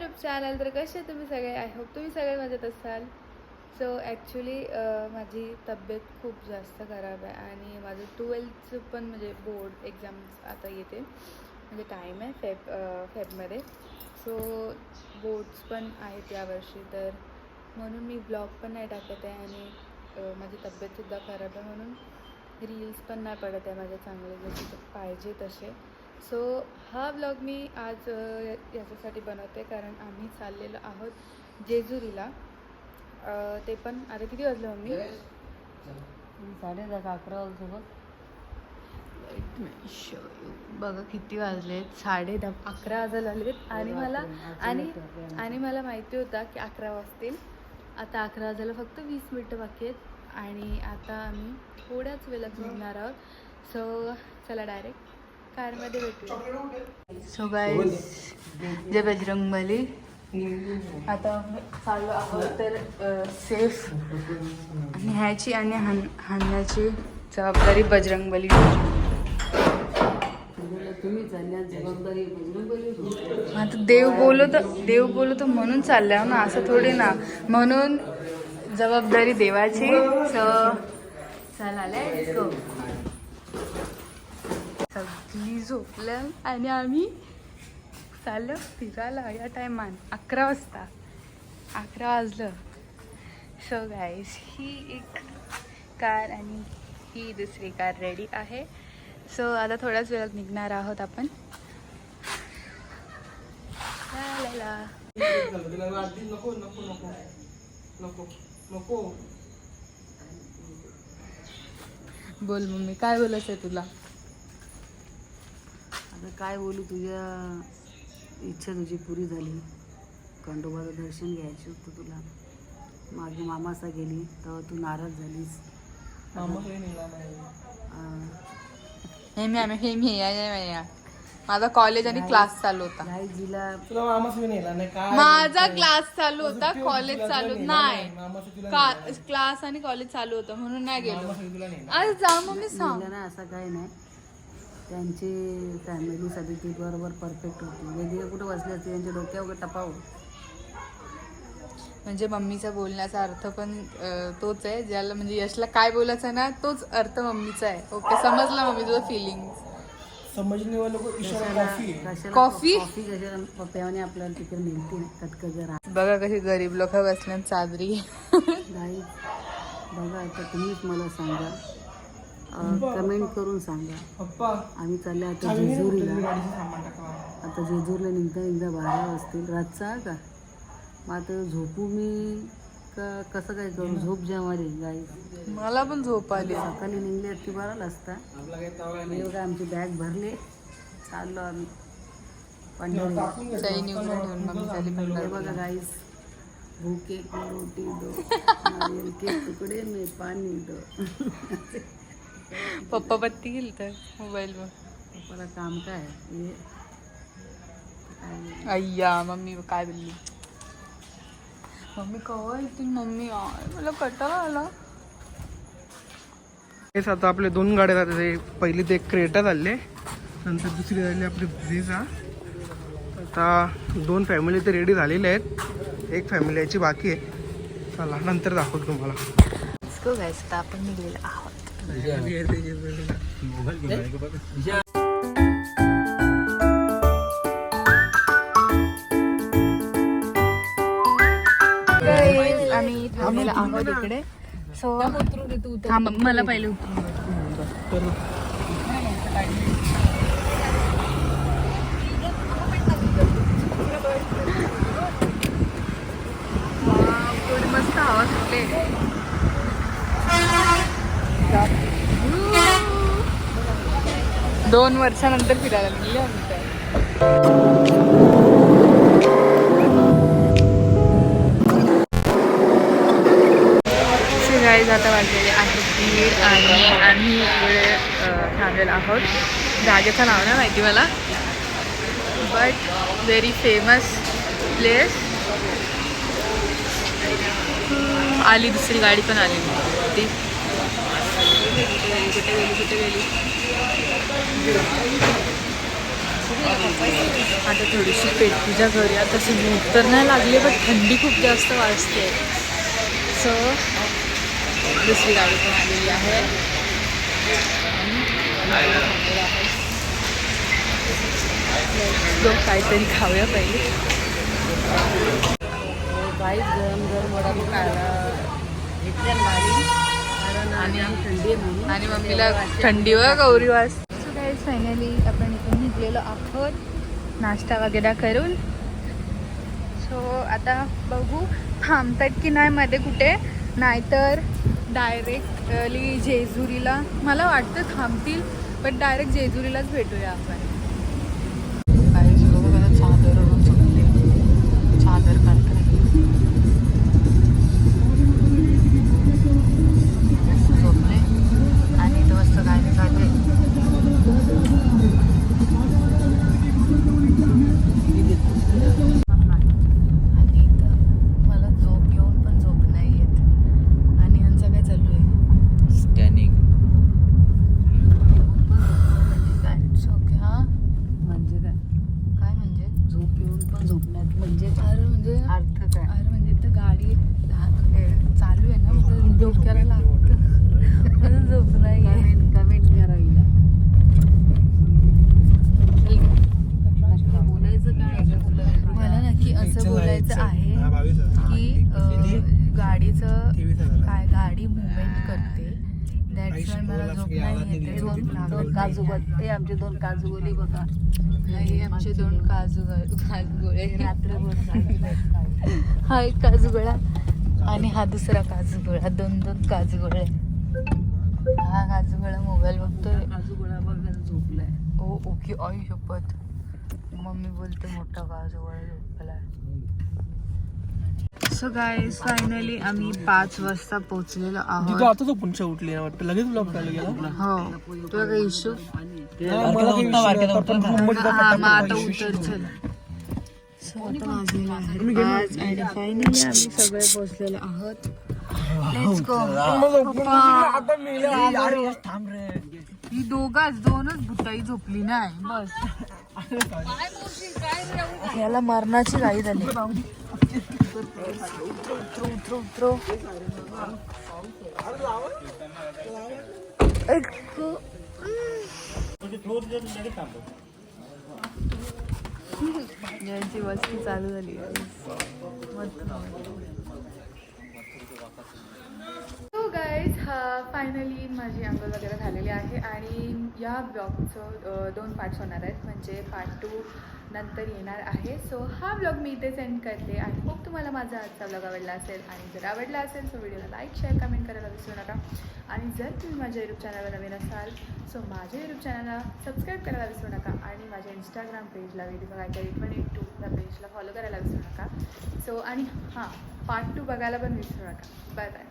YouTube channel. तर कसे तुम्ही सगळे, आय होप तुम्ही सगळे मजेत असाल. सो ॲक्च्युली माझी तब्येत खूप जास्त खराब आहे आणि माझं 12th पण म्हणजे बोर्ड एक्झाम्स आता येते, म्हणजे टाईम आहे फेबमध्ये. सो बोर्ड्स पण आहेत यावर्षी, तर म्हणून मी ब्लॉग पण नाही टाकत आहे आणि माझी तब्येतसुद्धा खराब आहे, म्हणून रील्स पण नाही पडत आहे माझे चांगले जसे पाहिजे तसे. सो हा ब्लॉग मी आज याच्यासाठी बनवते कारण आम्ही चाललेलो आहोत जेजुरीला. ते पण आता किती वाजले मम्मी? 10:30 11 वाजता. बघा किती वाजले, 10:30 11 वाजायला लागलेत आणि मला माहिती होता की 11 वाजतील. आता 11 वाजायला फक्त 20 मिनटं बाकी आहेत आणि आता आम्ही थोड्याच वेळात निघणार आहोत. सो चला डायरेक्ट कारमध्ये भेटूया. सो गाईज, जय बजरंगबली. आता चालू आहोत तर सेफ न्यायची आणि हाणण्याची जबाबदारी बजरंगबली. आता देव बोलतो म्हणून चालल्या ना, असं थोडी ना, म्हणून जबाबदारी देवाची. सो चला लेट्स गो. सगळी झोपल्या आणि आम्ही चाललो फिरायला या टायमान. 11 वाजता 11 वाजलं. सो गाईज, ही एक कार आणि ही दुसरी कार रेडी आहे. सो आता थोड्याच वेळात निघणार आहोत आपण. बोल मम्मी, काय बोलायचं आहे तुला? आता काय बोलू, तुझ्या इच्छा तुझी पुरी झाली. खंडोबाचं दर्शन घ्यायचं होतं तुला. मागे मामासा गेली तेव्हा तू नाराज झालीस. माझा कॉलेज आणि क्लास चालू होता. माझा क्लास चालू होता, कॉलेज चालू नाही. क्लास आणि कॉलेज चालू होतं म्हणून नाही गेलो. आज जा मम्मी सांग ना, असं काही नाही. त्यांची फॅमिली सगळी बरोबर परफेक्ट होती. वेगळे कुठं बसले असते, त्यांच्या डोक्यावर टपाव. म्हणजे मम्मीचा बोलण्याचा अर्थ पण तोच आहे, ज्याला म्हणजे यशला काय बोलायचं ना तोच अर्थ मम्मीचा आहे. ओके, समजला मम्मी तुझं फिलिंग. समजणे वाले को इशारा कॉफी कशाला पप्प्याने आपल्याला तिकडे मिळते ना कटकजर. बघा कशी गरीब लोक बसल्यात चादरी. गाईज बघा, आता तुम्हीच मला सांगा, कमेंट करून सांगा. आम्ही चालले आता जेजुरीला. आता जेजुरीला निघता 12 वाजतील रातचा का. मग आता झोपू मी का कसं काय करू? झोप जेवारी गाईज. मला पण झोप आली. सकाळी निघले ती 12 वाजता. बघा आमची बॅग भरले, चाललो आम्ही पंढरीला. बघा गाईज, भूखे को रोटी दो, नारियल के तुकडे में पाणी दो. पप्पा बत्ती गेली तर मोबाईलवर. पप्पाला काम काय हे? अय्या मम्मी काय बोलली? मम्मी कवा येतील मम्मी? मला कंटाळा आला. हेच आता आपले 2 गाड्या झाले. पहिली ते क्रेटा झाले, नंतर दुसरी झाली आपली ब्रिझा. आता 2 फॅमिली तर रेडी झालेल्या आहेत, 1 फॅमिली याची बाकी आहे. चला नंतर दाखवतो तुम्हाला. आता आपण निघलेलो आहोत. आम्ही थांबलेलो आहोत इकडे. सो मला पहिले उतरून मस्त हवा सुटले. 2 वर्षानंतर फिरायला निघले आम्ही तर. गाईज आता वाजलेले आहे 1:30 आणि आम्ही इकडे थांबलेलो आहोत. जागेचं नाव नाही माहिती मला, बट व्हेरी फेमस प्लेस. आली दुसरी गाडी पण आली. ती कुठे गेली? आता थोडीशी पेटपूजा करूया. तशी भूक तर नाही लागली पण थंडी खूप जास्त वाजते. सो दुसरी गाडी पण आलेली आहे. काहीतरी खाऊया पहिले. गाईच गरम गरम वडापाव खायला घेतल्या गाडी आणि थंडी आहे म्हणून. आणि मम्मीला थंडीवर गौरी वाजते. सो गाईज फायनली आपण इथून निघलेलो आहोत नाश्ता वगैरे करून. सो आता बघू थांबतात की नाही मध्ये कुठे, नाहीतर डायरेक्टली जेजुरीला. मला वाटतं थांबतील पण डायरेक्ट जेजुरीलाच भेटूया आपण. गाईज बघू मला चादरवरून झोपले. चादर काढतात झोपले आणि इथं मस्त गाणी चालू आहे. आणि इथं मला झोप येऊन पण झोप नाही येत. आणि यांचं काय चालू आहे? स्कॅनिंग. काय ओके हां म्हणजे काय? काय म्हणजे झोप येऊन पण झोपण्यात म्हणजे अरे म्हणजे अर्थ काय? अरे म्हणजे इथं गाडी चालू आहे ना, म्हणजे डोक्याला लागतं म्हणून झोप नाही आहे. कमेंट करा हिला. नक्की बोलायचं काय? मला नक्की असं बोलायचं आहे की गाडीचं काय गाडी मुवमेंट करते. दॅट्स वाय मला झोप नाही येते. झोप लागत काजू हे आमचे 2 काजू गोली बघा. नाही. आमचे 2 काजूगोळे. रात्रभर हा एक काजूगोळा आणि हा दुसरा काजूगोळा. 2 काजूगोळे. हा काजूगोळा मोबाईल बघतोय. काजू गोळा बघायला झोपलाय. ओ ओके. आई शपथ. मम्मी बोलते मोठा काजूगोळा झोपला. सो गाईज फायनली आम्ही 5 वाजता पोहोचलेलो आहोत. आता तो पुन्हा उठली वाटतं, लगेच ब्लॉक करायला गेला. हो तुला काही इश्यू? आता आता उतर चल. सो आता वाजलेला आहे 5 आणि फायनली आम्ही सगळे पोहोचलेलो आहोत. Let's go. थांब रे. ही दोनच भुताई झोपली नाही बस. याला मरणाची घाई झाली. उतरो. यांची वस्ती चालू झाली. सो गाईज फायनली माझी अंघोळ वगैरे झालेली आहे आणि या ब्लॉगचं 2 पार्ट्स होणार आहेत. म्हणजे पार्ट 2 नंतर येणार आहे. सो हा ब्लॉग मी इथे सेंड करते आणि खूप तुम्हाला माझा आजचा ब्लॉग आवडला असेल. आणि जर आवडला असेल सो व्हिडिओला लाईक शेअर कमेंट करायला विसरू नका. आणि जर तुम्ही माझ्या यूट्यूब चॅनलवर नवीन असाल सो माझ्या यूट्यूब चॅनलला सबस्क्राईब करायला विसरू नका. आणि माझ्या इंस्टाग्राम पेजला वेदिका_822 या पेजला फॉलो करायला विसरू नका. सो आणि हां पार्ट 2 बघायला पण विसरू नका. Bye bye.